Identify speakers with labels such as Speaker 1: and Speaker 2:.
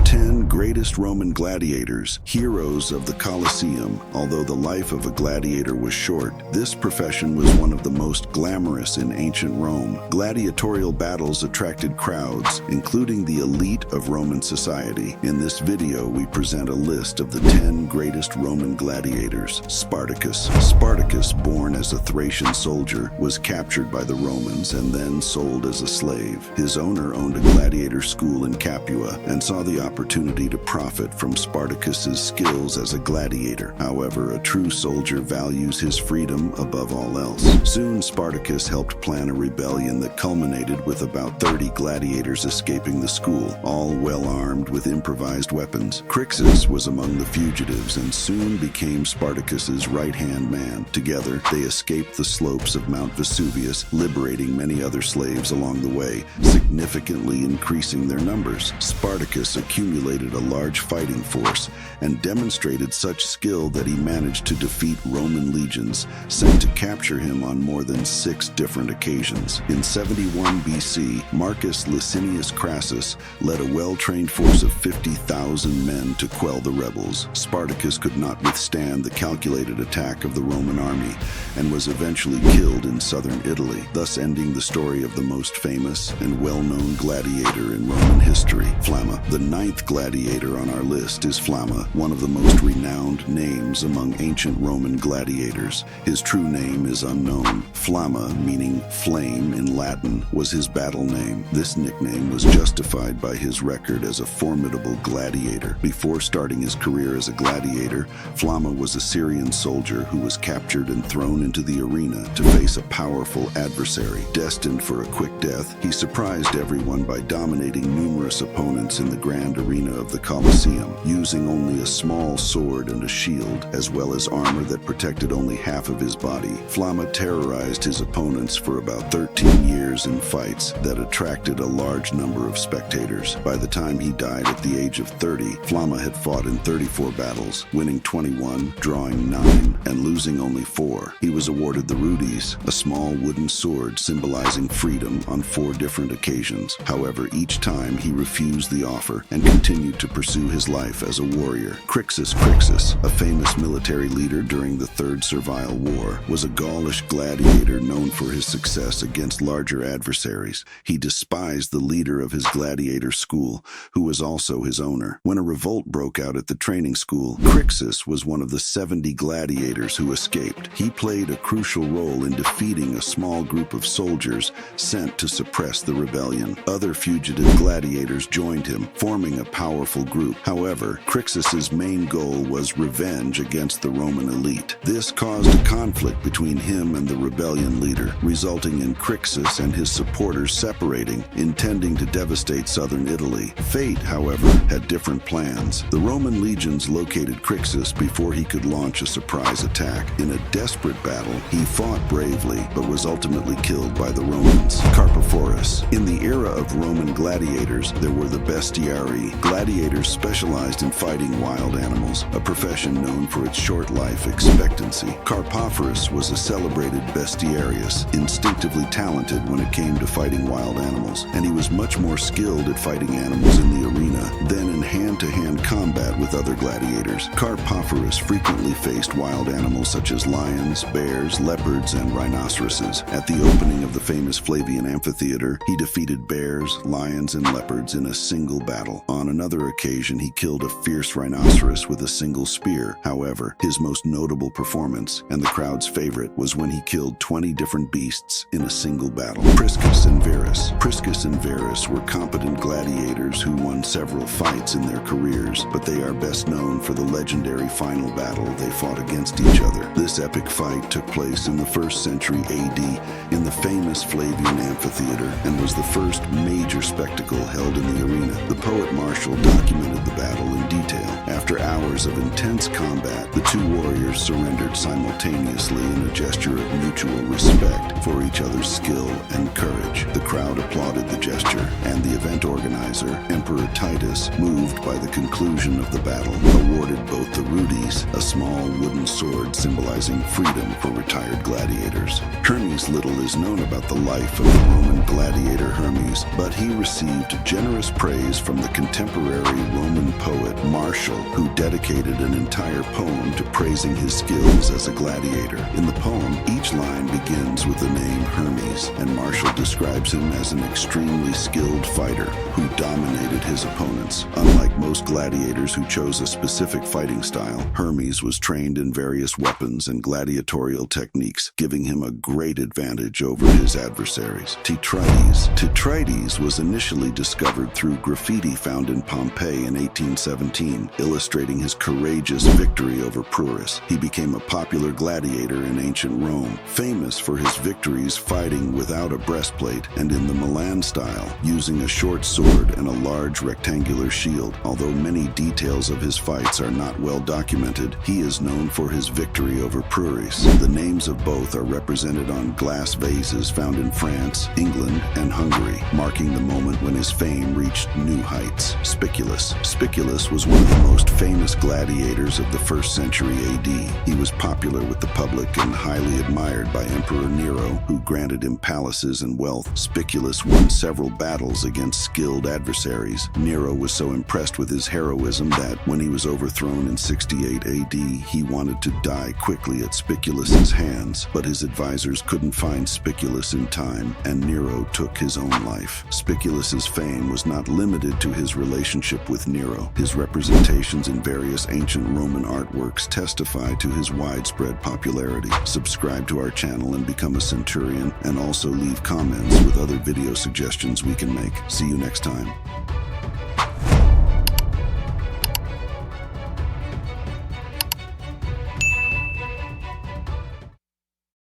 Speaker 1: 10 greatest Roman gladiators, heroes of the Colosseum. Although the life of a gladiator was short, this profession was one of the most glamorous in ancient Rome. Gladiatorial battles attracted crowds, including the elite of Roman society. In this video, we present a list of the 10 greatest Roman gladiators. Spartacus. Spartacus, born as a Thracian soldier, was captured by the Romans and then sold as a slave. His owner owned a gladiator school in Capua and saw the opportunity to profit from Spartacus's skills as a gladiator. However, a true soldier values his freedom above all else. Soon, Spartacus helped plan a rebellion that culminated with about 30 gladiators escaping the school, all well armed with improvised weapons. Crixus was among the fugitives and soon became Spartacus's right-hand man. Together, they escaped the slopes of Mount Vesuvius, liberating many other slaves along the way, significantly increasing their numbers. Spartacus accumulated a large fighting force and demonstrated such skill that he managed to defeat Roman legions sent to capture him on more than 6 different occasions. In 71 BC, Marcus Licinius Crassus led a well-trained force of 50,000 men to quell the rebels. Spartacus could not withstand the calculated attack of the Roman army and was eventually killed in southern Italy, thus ending the story of the most famous and well-known gladiator in Roman history, Flama. The 9th gladiator on our list is Flama, one of the most renowned names among ancient Roman gladiators. His true name is unknown. Flama, meaning flame in Latin, was his battle name. This nickname was justified by his record as a formidable gladiator. Before starting his career as a gladiator, Flama was a Syrian soldier who was captured and thrown into the arena to face a powerful adversary. Destined for a quick death, he surprised everyone by dominating numerous opponents in the grand arena of the Colosseum, using only a small sword and a shield, as well as armor that protected only half of his body. Flama terrorized his opponents for about 13 years in fights that attracted a large number of spectators. By the time he died at the age of 30, Flama had fought in 34 battles, winning 21, drawing 9, and losing only 4. He was awarded the rudis, a small wooden sword symbolizing freedom, on 4 different occasions. However, each time he refused the offer and continued to pursue his life as a warrior. Crixus. Crixus, a famous military leader during the Third Servile War, was a Gaulish gladiator known for his success against larger adversaries. He despised the leader of his gladiator school, who was also his owner. When a revolt broke out at the training school, Crixus was one of the 70 gladiators who escaped. He played a crucial role in defeating a small group of soldiers sent to suppress the rebellion. Other fugitive gladiators joined him, forming a powerful group. However, Crixus's main goal was revenge against the Roman elite. This caused a conflict between him and the rebellion leader, resulting in Crixus and his supporters separating, intending to devastate southern Italy. Fate, however, had different plans. The Roman legions located Crixus before he could launch a surprise attack. In a desperate battle, he fought bravely, but was ultimately killed by the Romans. Carpophorus. In the era of Roman gladiators, there were the bestiarii. Gladiators specialized in fighting wild animals, a profession known for its short life expectancy. Carpophorus was a celebrated bestiarius, instinctively talented when it came to fighting wild animals, and he was much more skilled at fighting animals in the arena than in hand-to-hand combat with other gladiators. Carpophorus frequently faced wild animals such as lions, bears, leopards, and rhinoceroses. At the opening of the famous Flavian amphitheater, he defeated bears, lions, and leopards in a single battle. On another occasion, he killed a fierce rhinoceros with a single spear. However, his most notable performance, and the crowd's favorite, was when he killed 20 different beasts in a single battle. Priscus and Varys. Priscus and Varys were competent gladiators who won several fights in their careers, but they are best known for the legendary final battle they fought against each other. This epic fight took place in the 1st century AD in the famous Flavian amphitheater and was the first major spectacle held in the arena. The poet Martial documented the battle in detail. After hours of intense combat, the two warriors surrendered simultaneously in a gesture of mutual respect for each other's skill and courage. The crowd applauded the gesture, and the event organizer, Emperor Titus, moved by the conclusion of the battle, awarded both the rudis, a small wooden sword symbolizing freedom for retired gladiators. Hermes, little is known about the life of the Roman gladiator Hermes, but he received generous praise from the contemporary Roman poet Martial, who dedicated an entire poem to praising his skills as a gladiator. In the poem, each line begins with the name Hermes, and Martial describes him as an extremely skilled fighter who dominated his opponents. Unlike most gladiators who chose a specific fighting style, Hermes was trained in various weapons and gladiatorial techniques, giving him a great advantage over his adversaries. Tetris was initially discovered through graffiti found in Pompeii in 1817, illustrating his courageous victory over Prurus. He became a popular gladiator in ancient Rome, famous for his victories fighting without a breastplate and in the Milan style, using a short sword and a large rectangular shield. Although many details of his fights are not well documented, he is known for his victory over Prurus. The names of both are represented on glass vases found in France, England, and Hungary, marking the moment when his fame reached new heights. Spiculus was one of the most famous gladiators of the 1st century AD. He was popular with the public and highly admired by Emperor Nero, who granted him palaces and wealth. Spiculus won several battles against skilled adversaries. Nero was so impressed with his heroism that, when he was overthrown in 68 AD, he wanted to die quickly at Spiculus's hands, but his advisors couldn't find Spiculus in time, and Nero took his own life. Spiculus's fame was not limited to his relationship with Nero. His representations in various ancient Roman artworks testify to his widespread popularity. Subscribe to our channel and become a centurion, and also leave comments with other video suggestions we can make. See you next time.